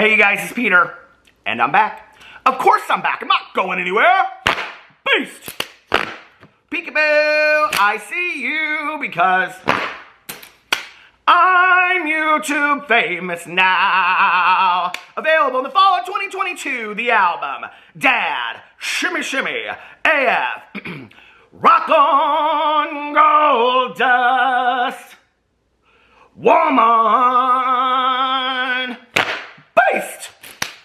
Hey you guys, it's Peter, and I'm back. Of course I'm back. I'm not going anywhere. Beast! Peekaboo, I see you because I'm YouTube famous now. Available in the fall of 2022, the album Dad, Shimmy Shimmy, AF, Rock on Gold Dust, Woman, Beast.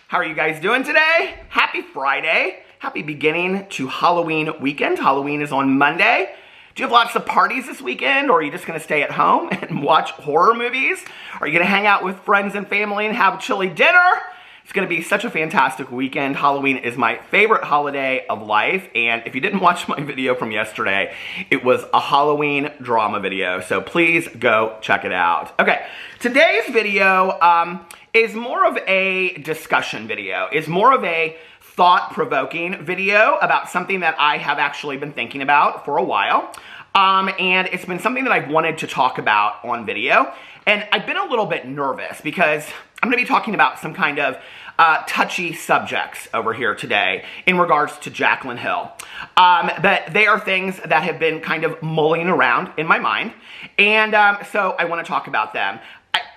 How are you guys doing today? Happy Friday. Happy beginning to Halloween weekend. Halloween is on Monday. Do you have lots of parties this weekend, or are you just going to stay at home and watch horror movies? Are you going to hang out with friends and family and have chili dinner? It's going to be such a fantastic weekend. Halloween is my favorite holiday of life, and if you didn't watch my video from yesterday, it was a Halloween drama video, so please go check it out. Okay, today's video is more of a discussion video, is more of a thought-provoking video about something that I have actually been thinking about for a while. And it's been something that I've wanted to talk about on video. And I've been a little bit nervous because I'm going to be talking about some kind of touchy subjects over here today in regards to Jaclyn Hill. But they are things that have been kind of mulling around in my mind. And so I want to talk about them.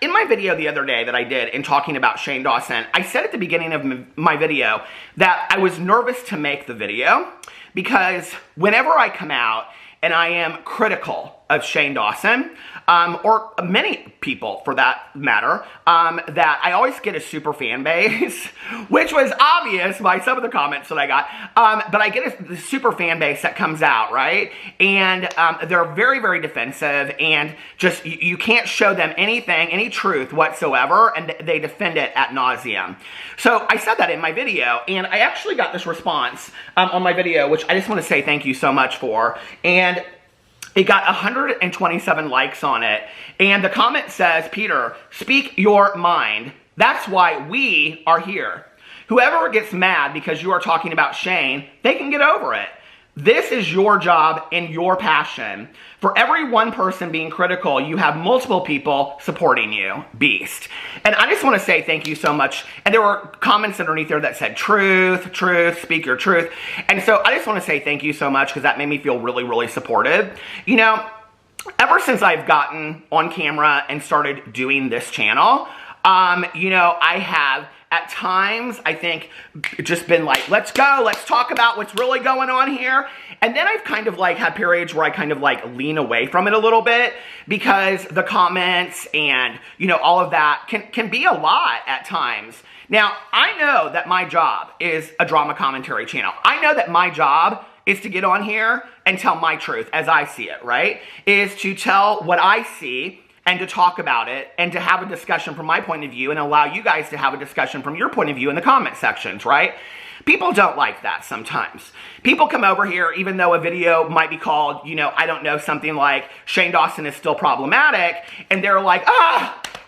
In my video the other day that I did in talking about Shane Dawson, I said at the beginning of my video that I was nervous to make the video because whenever I come out and I am critical of Shane Dawson, or many people for that matter, that I always get a super fan base, which was obvious by some of the comments that I got, but I get a super fan base that comes out, right? And they're very, very defensive, and just, you can't show them anything, any truth whatsoever, and they defend it ad nauseum. So I said that in my video, and I actually got this response on my video, which I just want to say thank you so much for, and it got 127 likes on it, and the comment says, Peter, speak your mind. That's why we are here. Whoever gets mad because you are talking about Shane, they can get over it. This is your job and your passion. For every one person being critical, you have multiple people supporting you. Beast. And I just want to say thank you so much. And there were comments underneath there that said, truth, truth, speak your truth. And so I just want to say thank you so much because that made me feel really, really supported. You know, ever since I've gotten on camera and started doing this channel, you know, I have at times, I think, just been like, let's go, let's talk about what's really going on here. And then I've kind of like had periods where I kind of like lean away from it a little bit because the comments and, you know, all of that can be a lot at times. Now, I know that my job is a drama commentary channel. I know that my job is to get on here and tell my truth as I see it, right? Is to tell what I see and to talk about it, and to have a discussion from my point of view, and allow you guys to have a discussion from your point of view in the comment sections, right? People don't like that sometimes. People come over here, even though a video might be called, you know, I don't know, something like Shane Dawson is still problematic, and they're like,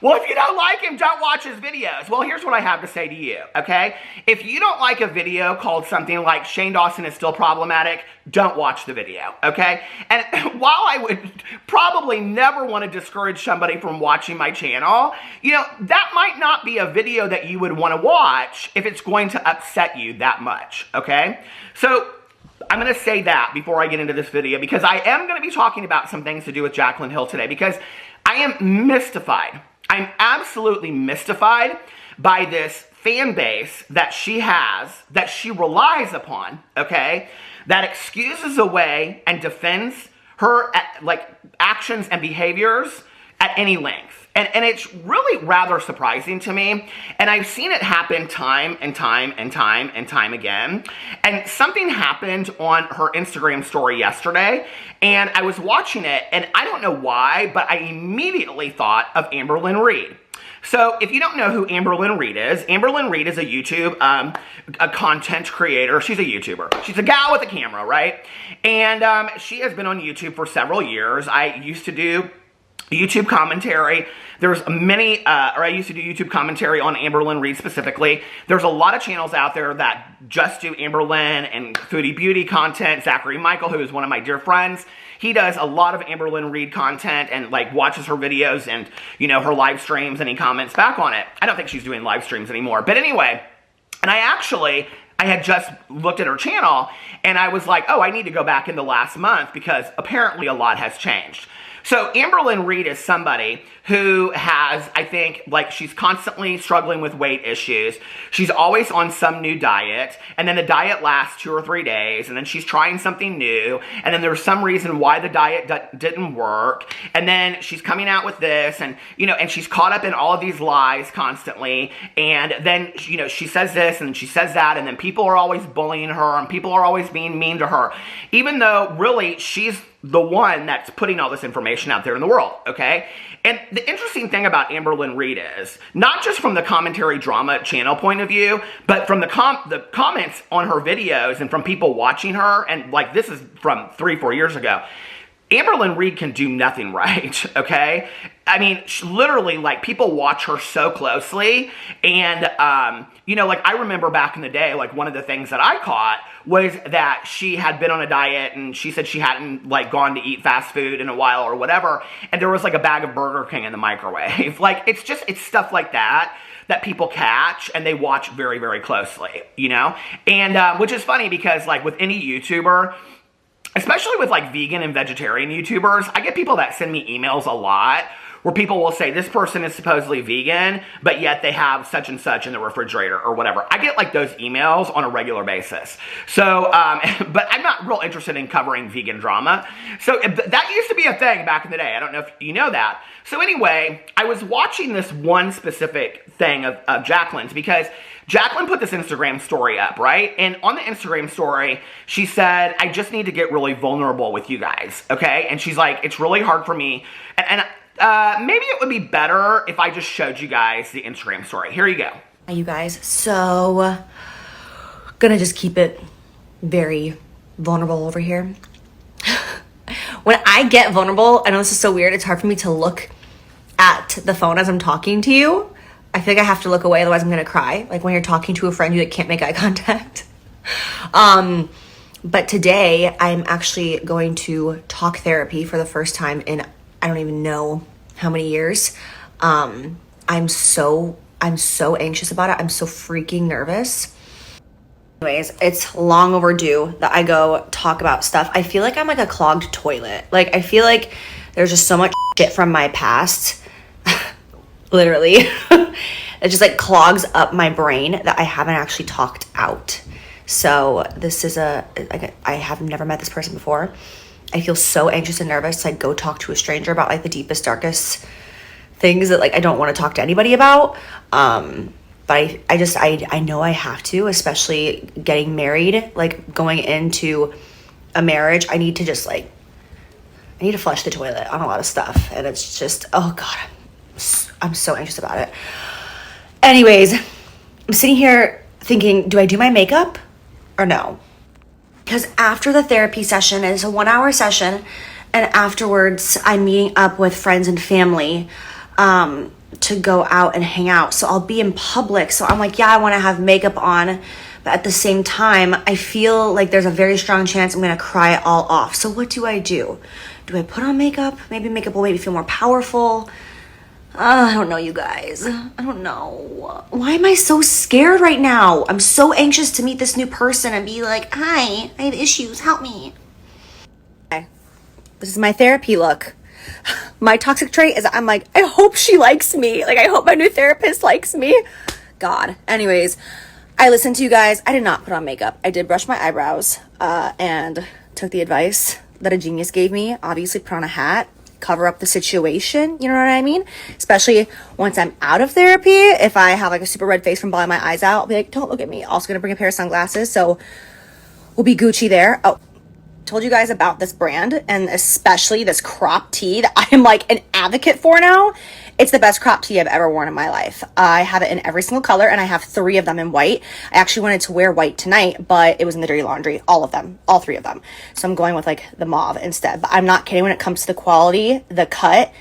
well, if you don't like him, don't watch his videos. Well, here's what I have to say to you, okay? If you don't like a video called something like Shane Dawson is still problematic, don't watch the video, okay? And while I would probably never want to discourage somebody from watching my channel, you know, that might not be a video that you would want to watch if it's going to upset you that much, okay? So I'm going to say that before I get into this video because I am going to be talking about some things to do with Jaclyn Hill today because I am mystified. I'm absolutely mystified by this fan base that she has, that she relies upon, okay, that excuses away and defends her like actions and behaviors at any length. And it's really rather surprising to me. And I've seen it happen time and time and time and time again. And something happened on her Instagram story yesterday. And I was watching it, and I don't know why, but I immediately thought of Amberlynn Reid. So if you don't know who Amberlynn Reid is a YouTube a content creator. She's a YouTuber. She's a gal with a camera, right? And she has been on YouTube for several years. I used to do YouTube commentary There's many, or I used to do YouTube commentary on Amberlynn Reid specifically. There's a lot of channels out there that just do Amberlynn and foodie beauty content. Zachary Michael, who is one of my dear friends, he does a lot of Amberlynn Reid content and like watches her videos and, you know, her live streams, and he comments back on it. I don't think she's doing live streams anymore. But anyway, and I had just looked at her channel and I was like, oh, I need to go back in the last month because apparently a lot has changed. So Amberlynn Reid is somebody who has, I think, like, she's constantly struggling with weight issues. She's always on some new diet, and then the diet lasts 2 or 3 days, and then she's trying something new, and then there's some reason why the diet didn't work, and then she's coming out with this, and, you know, and she's caught up in all of these lies constantly, and then, you know, she says this, and she says that, and then people are always bullying her, and people are always being mean to her, even though, really, she's the one that's putting all this information out there in the world, okay? And the interesting thing about Amberlynn Reid is, not just from the commentary drama channel point of view, but from the comments on her videos and from people watching her, and like this is from 3-4 years ago, Amberlynn Reid can do nothing right, okay? I mean, literally, like, people watch her so closely, and, you know, like, I remember back in the day, like, one of the things that I caught was that she had been on a diet, and she said she hadn't, like, gone to eat fast food in a while or whatever, and there was, like, a bag of Burger King in the microwave. Like, it's stuff like that that people catch, and they watch very, very closely, you know? And, which is funny because, like, with any YouTuber, especially with like vegan and vegetarian YouTubers, I get people that send me emails a lot where people will say this person is supposedly vegan, but yet they have such and such in the refrigerator or whatever. I get like those emails on a regular basis. So, but I'm not real interested in covering vegan drama. So that used to be a thing back in the day. I don't know if you know that. So anyway, I was watching this one specific thing of Jaclyn's because Jaclyn put this Instagram story up, right? And on the Instagram story, she said, I just need to get really vulnerable with you guys, okay? And she's like, it's really hard for me. And maybe it would be better if I just showed you guys the Instagram story. Here you go. Hi, you guys. So, gonna just keep it very vulnerable over here. When I get vulnerable, I know this is so weird, it's hard for me to look at the phone as I'm talking to you. I feel like I have to look away, otherwise I'm gonna cry. Like when you're talking to a friend, you can't make eye contact. But today I'm actually going to talk therapy for the first time in I don't even know how many years. I'm so anxious about it. I'm so freaking nervous. Anyways, it's long overdue that I go talk about stuff. I feel like I'm like a clogged toilet. Like I feel like there's just so much shit from my past, literally, it just like clogs up my brain that I haven't actually talked out. So this is I have never met this person before. I feel so anxious and nervous to like go talk to a stranger about like the deepest, darkest things that like I don't want to talk to anybody about. But I know I have to, especially getting married, like going into a marriage. I need to just like, I need to flush the toilet on a lot of stuff. And it's just, oh God, I'm so anxious about it. Anyways, I'm sitting here thinking, do I do my makeup or no? Because after the therapy session, it's a 1-hour session, and afterwards I'm meeting up with friends and family to go out and hang out. So I'll be in public. So I'm like, yeah, I want to have makeup on. But at the same time, I feel like there's a very strong chance I'm going to cry it all off. So what do? Do I put on makeup? Maybe makeup will make me feel more powerful. I don't know, you guys. I don't know. Why am I so scared right now? I'm so anxious to meet this new person and be like, hi, I have issues. Help me. Okay. This is my therapy look. My toxic trait is I'm like, I hope she likes me. Like, I hope my new therapist likes me. God. Anyways, I listened to you guys. I did not put on makeup. I did brush my eyebrows and took the advice that a genius gave me. Obviously, put on a hat, cover up the situation. You know what I mean? Especially once I'm out of therapy. If I have like a super red face from bawling my eyes out, I'll be like, don't look at me. Also gonna bring a pair of sunglasses. So we'll be Gucci there. Oh, told you guys about this brand and especially this crop tee that I am like an advocate for now. It's the best crop tee I've ever worn in my life. I have it in every single color and I have 3 of them in white. I actually wanted to wear white tonight, but it was in the dirty laundry, all of them, all 3 of them. So I'm going with like the mauve instead, but I'm not kidding when it comes to the quality, the cut,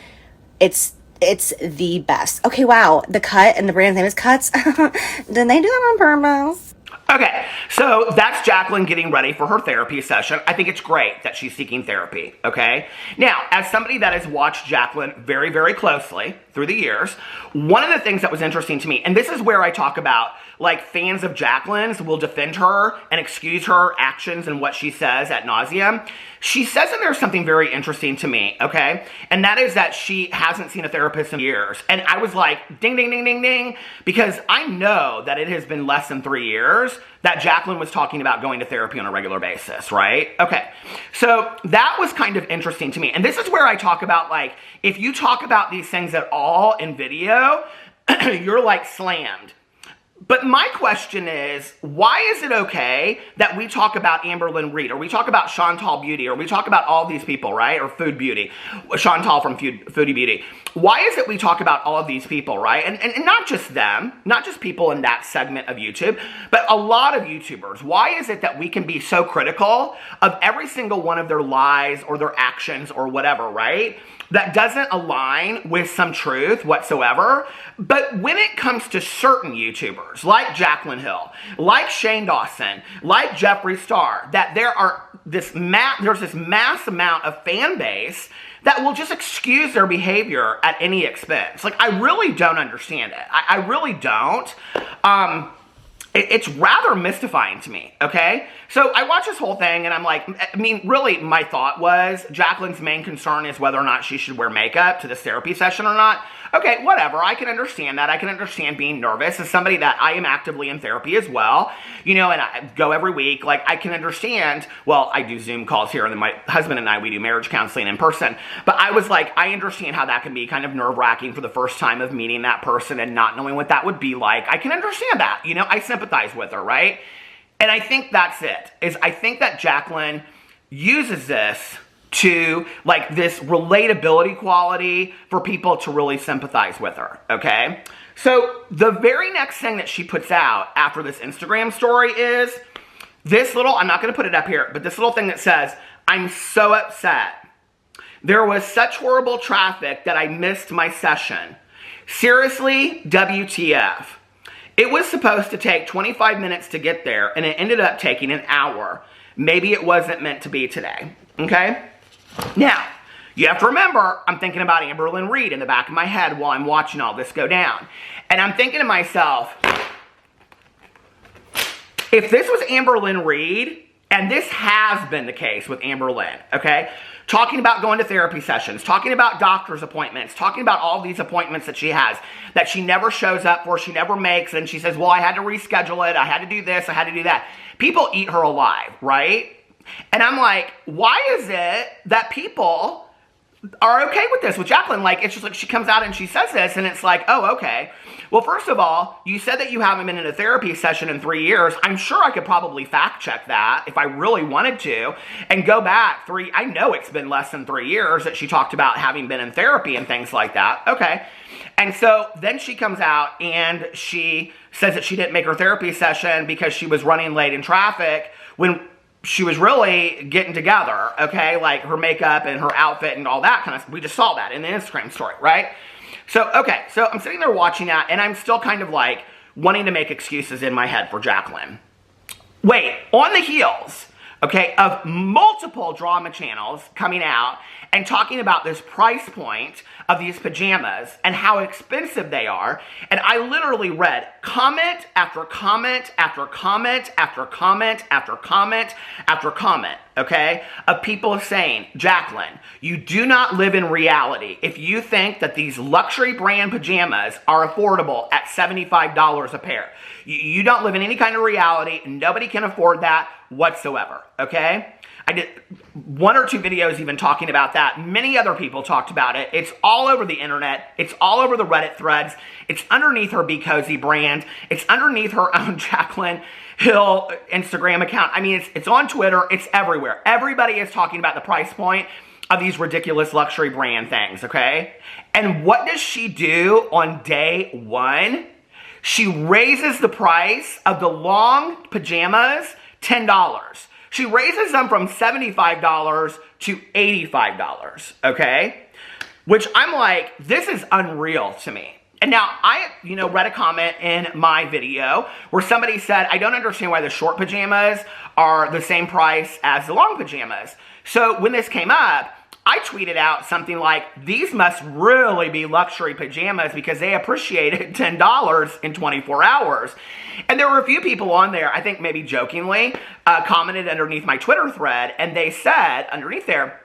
it's It's the best. Okay, wow. The cut and the brand's name is Cuts. Didn't they do that on purpose? Okay, so that's Jaclyn getting ready for her therapy session. I think it's great that she's seeking therapy, okay? Now, as somebody that has watched Jaclyn very, very closely through the years, one of the things that was interesting to me, and this is where I talk about, like, fans of Jaclyn's will defend her and excuse her actions and what she says ad nauseum. She says in there something very interesting to me, okay? And that is that she hasn't seen a therapist in years. And I was like, ding, ding, ding, ding, ding, because I know that it has been less than 3 years that Jaclyn was talking about going to therapy on a regular basis, right? Okay, so that was kind of interesting to me. And this is where I talk about, like, if you talk about these things at all in video, you're, like, slammed. But my question is, why is it okay that we talk about Amberlynn Reid, or we talk about Chantal Beauty, or we talk about all these people, right? Or Food Beauty, Chantal from Foodie Beauty. Why is it we talk about all of these people, right? And not just them, not just people in that segment of YouTube, but a lot of YouTubers. Why is it that we can be so critical of every single one of their lies or their actions or whatever, right? That doesn't align with some truth whatsoever. But when it comes to certain YouTubers, like Jaclyn Hill, like Shane Dawson, like Jeffree Star, that there's this mass amount of fan base that will just excuse their behavior at any expense. Like, I really don't understand it. I really don't. It's rather mystifying to me, okay? So I watched this whole thing and I'm like, I mean, really my thought was Jaclyn's main concern is whether or not she should wear makeup to this therapy session or not. Okay, whatever, I can understand that. I can understand being nervous. As somebody that I am actively in therapy as well, you know, and I go every week, like I can understand, well, I do Zoom calls here and then my husband and I, we do marriage counseling in person. But I was like, I understand how that can be kind of nerve-wracking for the first time of meeting that person and not knowing what that would be like. I can understand that, you know, I sympathize with her, right? And I think that's it, is I think that Jaclyn uses this to, like, this relatability quality for people to really sympathize with her, okay? So the very next thing that she puts out after this Instagram story is this little, I'm not going to put it up here, but this little thing that says, I'm so upset. There was such horrible traffic that I missed my session. Seriously, WTF. It was supposed to take 25 minutes to get there, and it ended up taking an hour. Maybe it wasn't meant to be today, okay? Now, you have to remember, I'm thinking about Amberlynn Reid in the back of my head while I'm watching all this go down. And I'm thinking to myself, if this was Amberlynn Reid, and this has been the case with Amberlynn, okay? Talking about going to therapy sessions, talking about doctor's appointments, talking about all these appointments that she has, that she never shows up for, she never makes, and she says, well, I had to reschedule it, I had to do this, I had to do that. People eat her alive, right? And I'm like, why is it that people are okay with this with Jaclyn? Like, it's just like she comes out and she says this, and it's like, oh, okay. Well, first of all, you said that you haven't been in a therapy session in 3 years. I'm sure I could probably fact check that if I really wanted to and go back I know it's been less than 3 years that she talked about having been in therapy and things like that. Okay. And so then she comes out and she says that she didn't make her therapy session because she was running late in traffic when she was really getting together, okay? Like her makeup and her outfit and all that kind of stuff. We just saw that in the Instagram story, right? So, okay, so I'm sitting there watching that and I'm still kind of like wanting to make excuses in my head for Jaclyn. Wait, on the heels, okay, of multiple drama channels coming out and talking about this price point of these pajamas and how expensive they are. And I literally read comment after comment after comment after comment after comment after comment, okay, of people saying, Jaclyn, you do not live in reality if you think that these luxury brand pajamas are affordable at $75 a pair. You don't live in any kind of reality. Nobody can afford that whatsoever, okay? I did 1 or 2 videos even talking about that. Many other people talked about it. It's all over the internet. It's all over the Reddit threads. It's underneath her Be Cozy brand. It's underneath her own Jaclyn Hill Instagram account. I mean, it's on Twitter. It's everywhere. Everybody is talking about the price point of these ridiculous luxury brand things, okay? And what does she do on day 1? She raises the price of the long pajamas $10. She raises them from $75 to $85, okay? which I'm like, this is unreal to me. And now I, read a comment in my video where somebody said, I don't understand why the short pajamas are the same price as the long pajamas. So when this came up, I tweeted out something like, these must really be luxury pajamas because they appreciated $10 in 24 hours. And there were a few people on there, I think maybe jokingly, commented underneath my Twitter thread, and they said, underneath there,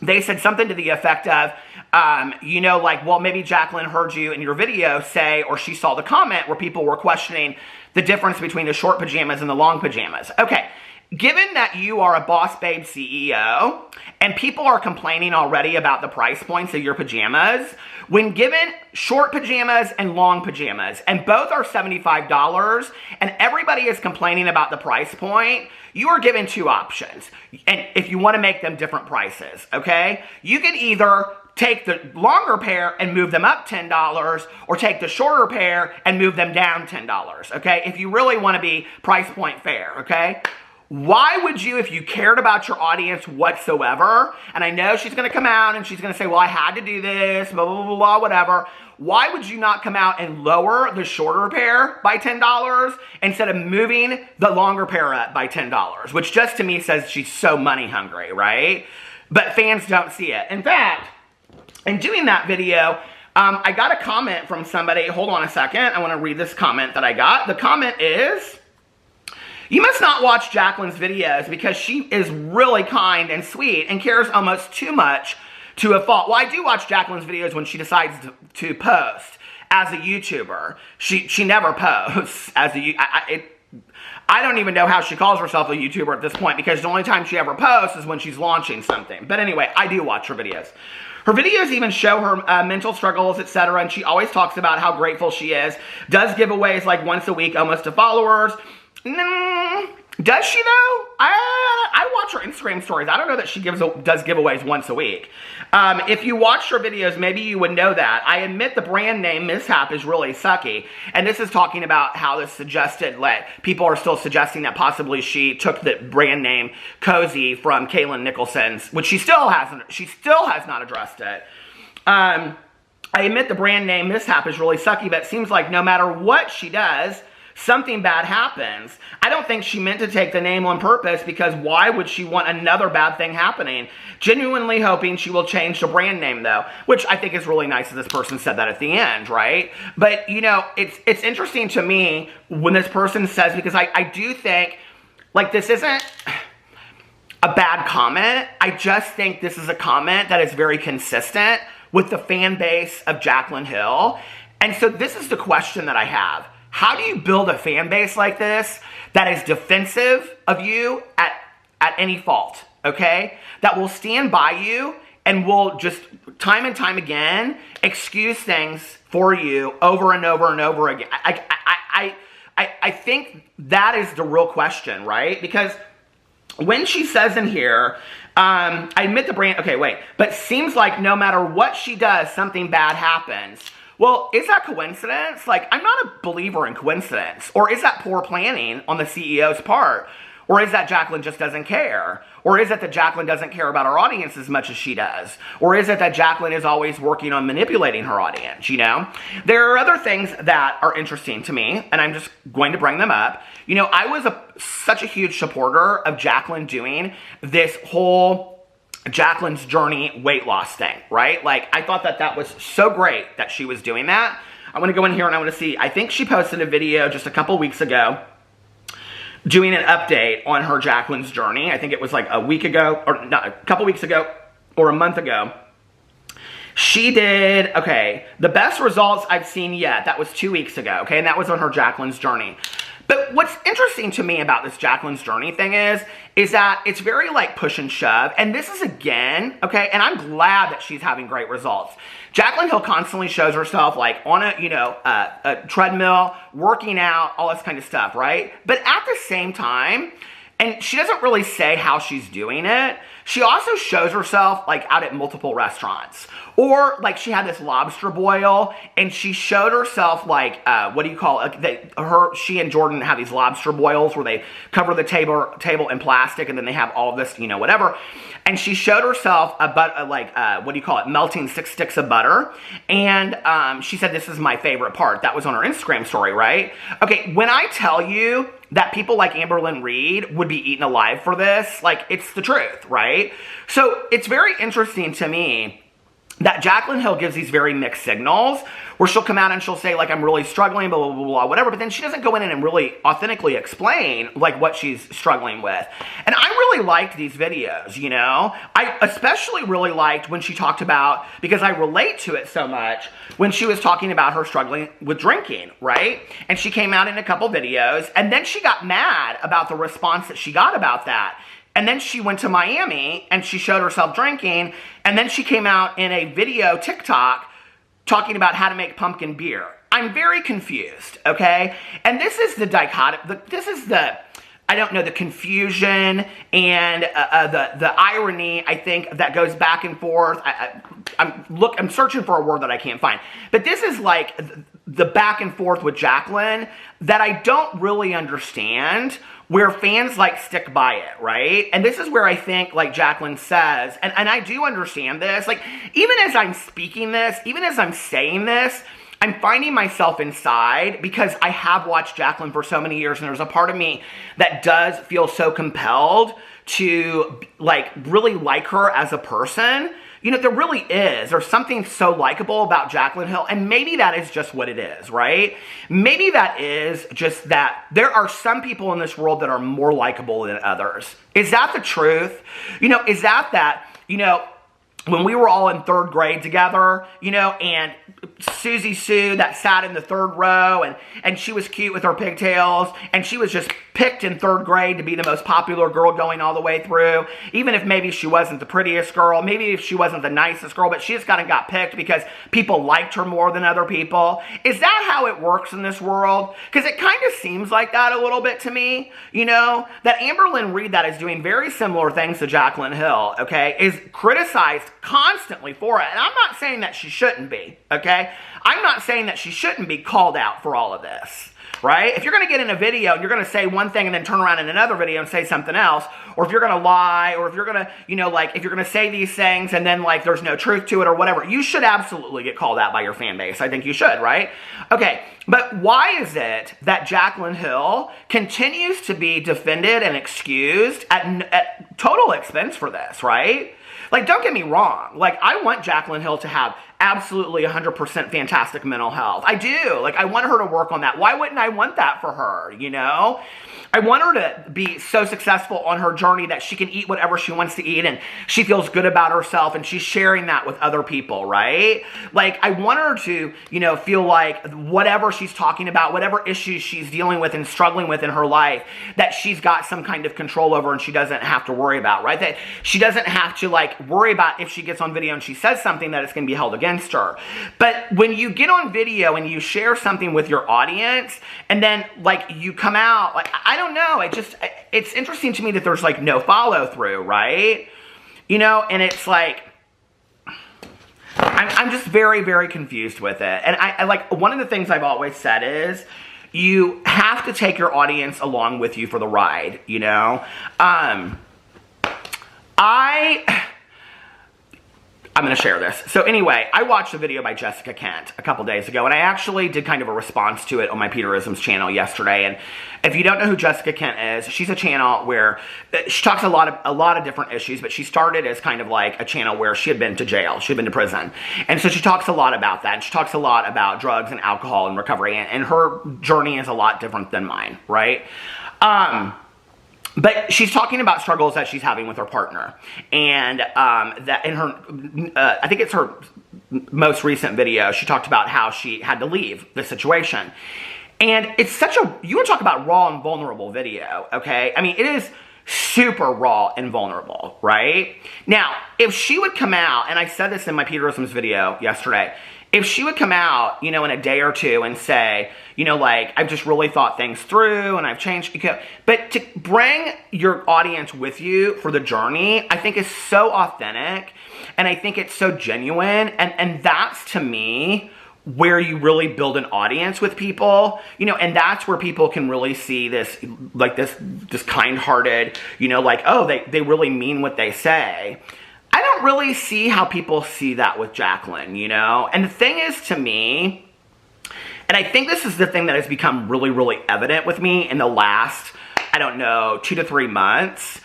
they said something to the effect of, well, maybe Jaclyn heard you in your video say, or she saw the comment where people were questioning the difference between the short pajamas and the long pajamas. Okay. Given that you are a Boss Babe CEO and people are complaining already about the price points of your pajamas, when given short pajamas and long pajamas, and both are $75, and everybody is complaining about the price point, you are given two options. And if you want to make them different prices, okay? You can either take the longer pair and move them up $10, or take the shorter pair and move them down $10, okay? If you really want to be price point fair, okay? Why would you, if you cared about your audience whatsoever, and I know she's going to come out and she's going to say, well, I had to do this, blah, blah, blah, blah, whatever. Why would you not come out and lower the shorter pair by $10 instead of moving the longer pair up by $10? Which just to me says she's so money hungry, right? But fans don't see it. In fact, in doing that video, I got a comment from somebody. Hold on a second. I want to read this comment that I got. The comment is, you must not watch Jaclyn's videos because she is really kind and sweet and cares almost too much to a fault. Well, I do watch Jaclyn's videos when she decides to post as a YouTuber. She never posts as a I don't even know how she calls herself a YouTuber at this point because the only time she ever posts is when she's launching something. But anyway, I do watch her videos. Her videos even show her mental struggles, etc., and she always talks about how grateful she is. Does giveaways like once a week almost to followers. Does she though? I watch her Instagram stories. I don't know that she does giveaways once a week. If you watch her videos, maybe you would know that. I admit the brand name mishap is really sucky. And this is talking about how this suggested, people are still suggesting that possibly she took the brand name Cozy from Kaylin Nicholson's, which she still has not addressed it. I admit the brand name mishap is really sucky, but it seems like no matter what she does, something bad happens. I don't think she meant to take the name on purpose because why would she want another bad thing happening? Genuinely hoping she will change the brand name though, which I think is really nice that this person said that at the end, right? But it's interesting to me when this person says, because I do think this isn't a bad comment. I just think this is a comment that is very consistent with the fan base of Jaclyn Hill. And so this is the question that I have. How do you build a fan base like this that is defensive of you at any fault, okay? That will stand by you and will just time and time again excuse things for you over and over and over again. I think that is the real question, right? Because when she says in here, I admit the brand, okay, wait, but seems like no matter what she does, something bad happens. Well, is that coincidence? I'm not a believer in coincidence. Or is that poor planning on the CEO's part? Or is that Jaclyn just doesn't care? Or is it that Jaclyn doesn't care about her audience as much as she does? Or is it that Jaclyn is always working on manipulating her audience, There are other things that are interesting to me, and I'm just going to bring them up. I was such a huge supporter of Jaclyn doing this whole Jaclyn's Journey weight loss thing, right? I thought that was so great that she was doing that. I want to go in here and I want to see, I think she posted a video just a couple weeks ago doing an update on her Jaclyn's Journey. I think it was a week ago, or not, a couple weeks ago, or a month ago. She did, okay, the best results I've seen yet, that was 2 weeks ago, okay, and that was on her Jaclyn's Journey. But what's interesting to me about this Jaclyn's Journey thing is that it's very push and shove. And this is again, okay, and I'm glad that she's having great results. Jaclyn Hill constantly shows herself on a treadmill, working out, all this kind of stuff, right? But at the same time, And she doesn't really say how she's doing it. She also shows herself like out at multiple restaurants. Or like she had this lobster boil and she showed herself like, what do you call it? She and Jordan have these lobster boils where they cover the table in plastic and then they have all this, you know, whatever. And she showed herself what do you call it? Melting 6 sticks of butter. And she said, this is my favorite part. That was on her Instagram story, right? Okay, when I tell you that people like Amberlynn Reid would be eaten alive for this, like, it's the truth, right? So it's very interesting to me that Jaclyn Hill gives these very mixed signals where she'll come out and she'll say, like, I'm really struggling, blah, blah, blah, blah, whatever, but then she doesn't go in and really authentically explain, like, what she's struggling with. And I really liked these videos, you know? I especially really liked when she talked about, because I relate to it so much, when she was talking about her struggling with drinking, right? And she came out in a couple videos, and then she got mad about the response that she got about that. And then she went to Miami and she showed herself drinking. And then she came out in a video TikTok talking about how to make pumpkin beer. I'm very confused, okay? And this is the dichotomy. This is the, I don't know, the confusion and the irony, I think, that goes back and forth. I'm searching for a word that I can't find. But this is like the back and forth with Jaclyn that I don't really understand, where fans like stick by it, right? And this is where I think, like Jaclyn says, and I do understand this, like, even as I'm speaking this, even as I'm saying this, I'm finding myself inside, because I have watched Jaclyn for so many years, and there's a part of me that does feel so compelled to, like, really like her as a person. You know, there really is. There's something so likable about Jaclyn Hill, and maybe that is just what it is, right? Maybe that is just that there are some people in this world that are more likable than others. Is that the truth? You know, is that, you know, when we were all in 3rd grade together, you know, and Susie Sue that sat in the 3rd row, and she was cute with her pigtails, and she was just picked in 3rd grade to be the most popular girl going all the way through, even if maybe she wasn't the prettiest girl, maybe if she wasn't the nicest girl, but she just kind of got picked because people liked her more than other people. Is that how it works in this world? Because it kind of seems like that a little bit to me, you know, that Amberlynn Reid, that is doing very similar things to Jaclyn Hill, okay, is criticized constantly for it. And I'm not saying that she shouldn't be, okay? I'm not saying that she shouldn't be called out for all of this, right? If you're going to get in a video and you're going to say one thing and then turn around in another video and say something else, or if you're going to lie, or if you're going to, you know, like, if you're going to say these things and then, like, there's no truth to it or whatever, you should absolutely get called out by your fan base. I think you should, right? Okay, but why is it that Jaclyn Hill continues to be defended and excused at total expense for this, right? Like, don't get me wrong. Like, I want Jaclyn Hill to have absolutely 100% fantastic mental health. I do. Like, I want her to work on that. Why wouldn't I want that for her, you know? I want her to be so successful on her journey that she can eat whatever she wants to eat and she feels good about herself and she's sharing that with other people, right? Like, I want her to, you know, feel like whatever she's talking about, whatever issues she's dealing with and struggling with in her life, that she's got some kind of control over and she doesn't have to worry about, right? That she doesn't have to, like, worry about if she gets on video and she says something that it's going to be held against her. But when you get on video and you share something with your audience and then, like, you come out, like, I don't know, it's interesting to me that there's, like, no follow through, right? You know, and it's like, I'm just very, very confused with it. And I like, one of the things I've always said is, you have to take your audience along with you for the ride, you know? I'm going to share this. So anyway, I watched a video by Jessica Kent a couple days ago, and I actually did kind of a response to it on my Peterisms channel yesterday. And if you don't know who Jessica Kent is, she's a channel where she talks a lot of different issues, but she started as kind of like a channel where she had been to jail, she had been to prison. And so she talks a lot about that, and she talks a lot about drugs and alcohol and recovery, and her journey is a lot different than mine, right? But she's talking about struggles that she's having with her partner. And that in her, I think it's her most recent video, she talked about how she had to leave the situation. And it's such a, you want to talk about raw and vulnerable video, okay? I mean, it is super raw and vulnerable, right? Now, if she would come out, and I said this in my Peterisms video yesterday, if she would come out, you know, in a day or two and say, you know, like, I've just really thought things through and I've changed, but to bring your audience with you for the journey, I think is so authentic, and I think it's so genuine, and that's, to me, where you really build an audience with people, you know, and that's where people can really see this, like, this kind-hearted, you know, like, oh, they really mean what they say. I don't really see how people see that with Jaclyn, you know? And the thing is, to me, and I think this is the thing that has become really, really evident with me in the last, I don't know, 2 to 3 months,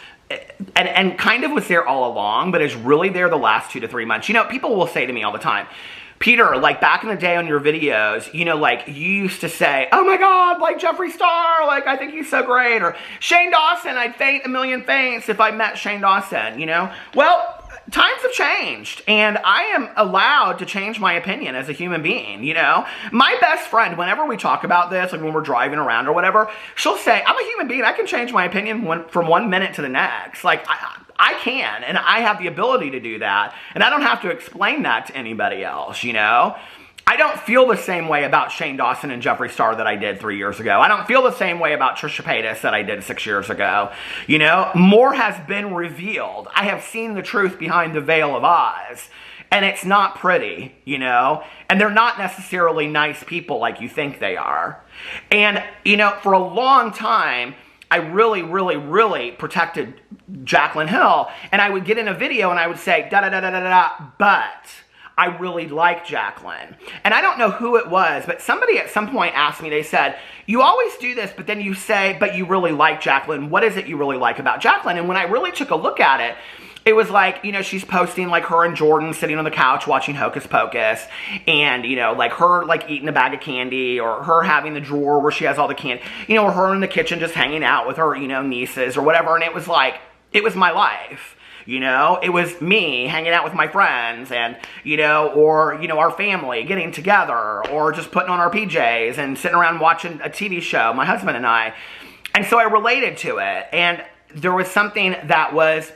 and kind of was there all along, but is really there the last 2 to 3 months. You know, people will say to me all the time, Peter, like, back in the day on your videos, you know, like, you used to say, oh my God, like, Jeffree Star, like, I think he's so great, or Shane Dawson, I'd faint a million faints if I met Shane Dawson, you know? Well, times have changed, and I am allowed to change my opinion as a human being, you know? My best friend, whenever we talk about this, like when we're driving around or whatever, she'll say, I'm a human being, I can change my opinion from 1 minute to the next. Like, I can, and I have the ability to do that, and I don't have to explain that to anybody else, you know? I don't feel the same way about Shane Dawson and Jeffree Star that I did 3 years ago. I don't feel the same way about Trisha Paytas that I did 6 years ago. You know, more has been revealed. I have seen the truth behind the veil of Oz. And it's not pretty, you know? And they're not necessarily nice people like you think they are. And, you know, for a long time, I really, really, really protected Jaclyn Hill. And I would get in a video and I would say, da-da-da-da-da-da, but I really like Jaclyn. And I don't know who it was, but somebody at some point asked me, they said, you always do this, but then you say, but you really like Jaclyn. What is it you really like about Jaclyn? And when I really took a look at it, it was like, you know, she's posting like her and Jordan sitting on the couch watching Hocus Pocus, and, you know, like her like eating a bag of candy, or her having the drawer where she has all the candy, you know, or her in the kitchen just hanging out with her, you know, nieces or whatever. And it was like, it was my life. You know, it was me hanging out with my friends, and, you know, or, you know, our family getting together, or just putting on our PJs and sitting around watching a TV show, my husband and I. And so I related to it, and there was something that was,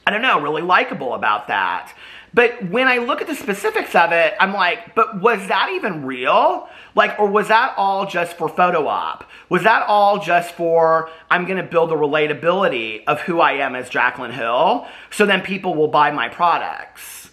I don't know, really likable about that. But when I look at the specifics of it, I'm like, but was that even real? Like, or was that all just for photo op? Was that all just for, I'm going to build the relatability of who I am as Jaclyn Hill, so then people will buy my products?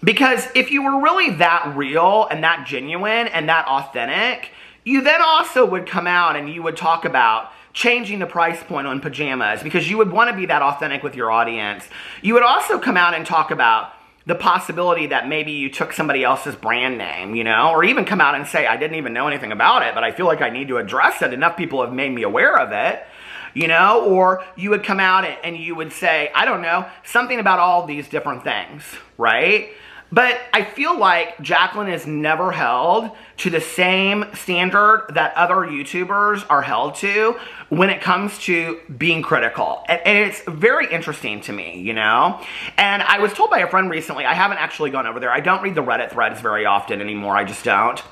Because if you were really that real and that genuine and that authentic, you then also would come out and you would talk about changing the price point on pajamas, because you would want to be that authentic with your audience. You would also come out and talk about the possibility that maybe you took somebody else's brand name, you know, or even come out and say, I didn't even know anything about it, but I feel like I need to address it. Enough people have made me aware of it, you know, or you would come out and you would say, I don't know, something about all these different things, right? But I feel like Jaclyn is never held to the same standard that other YouTubers are held to when it comes to being critical. And it's very interesting to me, you know? And I was told by a friend recently, I haven't actually gone over there. I don't read the Reddit threads very often anymore. I just don't.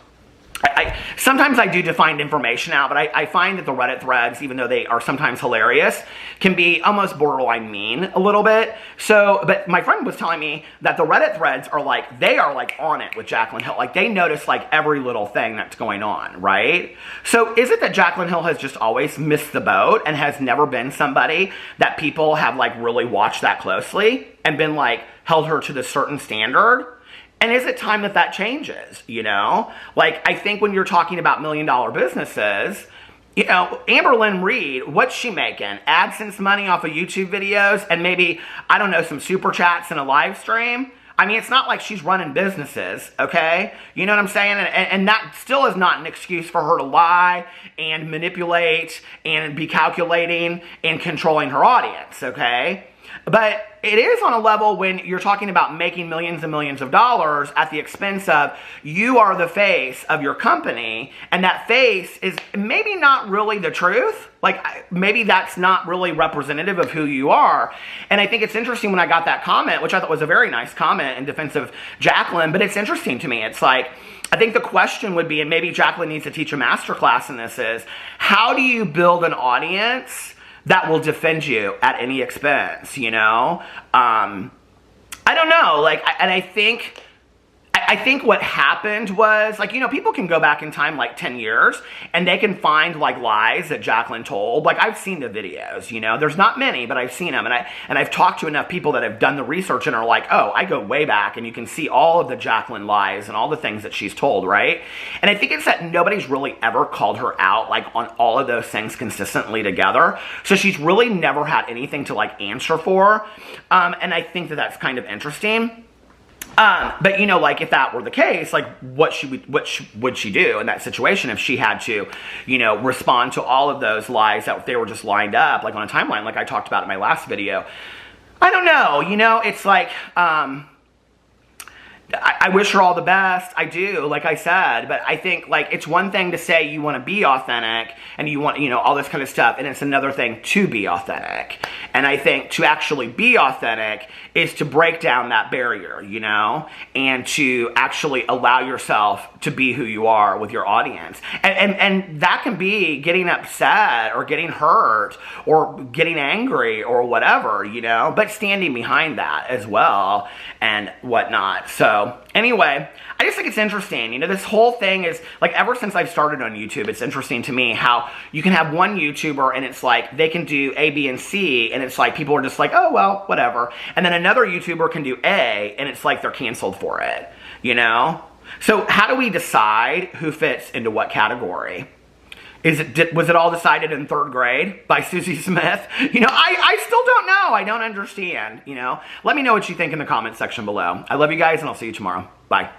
Sometimes I do to find information out, but I find that the Reddit threads, even though they are sometimes hilarious, can be almost borderline mean a little bit. So, but my friend was telling me that the Reddit threads are like, they are like on it with Jaclyn Hill. Like, they notice like every little thing that's going on, right? So is it that Jaclyn Hill has just always missed the boat and has never been somebody that people have like really watched that closely and been like, held her to the certain standard? And is it time that that changes, you know? Like, I think when you're talking about $1 million businesses, you know, Amberlynn Reid, what's she making? AdSense money off of YouTube videos and maybe, I don't know, some super chats and a live stream? I mean, it's not like she's running businesses, okay? You know what I'm saying? And that still is not an excuse for her to lie and manipulate and be calculating and controlling her audience, okay? But it is on a level when you're talking about making millions and millions of dollars at the expense of you are the face of your company, and that face is maybe not really the truth. Like, maybe that's not really representative of who you are. And I think it's interesting when I got that comment, which I thought was a very nice comment in defense of Jaclyn, but it's interesting to me. It's like, I think the question would be, and maybe Jaclyn needs to teach a masterclass in this, is how do you build an audience that will defend you at any expense, you know? I don't know, like, and I think I think what happened was, like, you know, people can go back in time like 10 years and they can find like lies that Jaclyn told. Like, I've seen the videos, you know, there's not many, but I've seen them, and I've talked to enough people that have done the research and are like, oh, I go way back and you can see all of the Jaclyn lies and all the things that she's told, right? And I think it's that nobody's really ever called her out like on all of those things consistently together. So she's really never had anything to like answer for. And I think that that's kind of interesting. But you know, like if that were the case, like what would she do in that situation if she had to, you know, respond to all of those lies that they were just lined up like on a timeline, like I talked about in my last video? I don't know. You know, it's like, I wish her all the best. I do, like I said, but I think like it's one thing to say you want to be authentic and you want, you know, all this kind of stuff, and it's another thing to be authentic. And I think to actually be authentic is to break down that barrier, you know, and to actually allow yourself to be who you are with your audience. And that can be getting upset or getting hurt or getting angry or whatever, you know, but standing behind that as well and whatnot. So anyway, I just think it's interesting. You know, this whole thing is, like, ever since I've started on YouTube, it's interesting to me how you can have one YouTuber and it's like, they can do A, B, and C, and it's like, people are just like, oh, well, whatever. And then another YouTuber can do A, and it's like they're canceled for it, you know? So how do we decide who fits into what category? Was it all decided in 3rd grade by Susie Smith? You know, I still don't know. I don't understand, you know? Let me know what you think in the comment section below. I love you guys, and I'll see you tomorrow. Bye.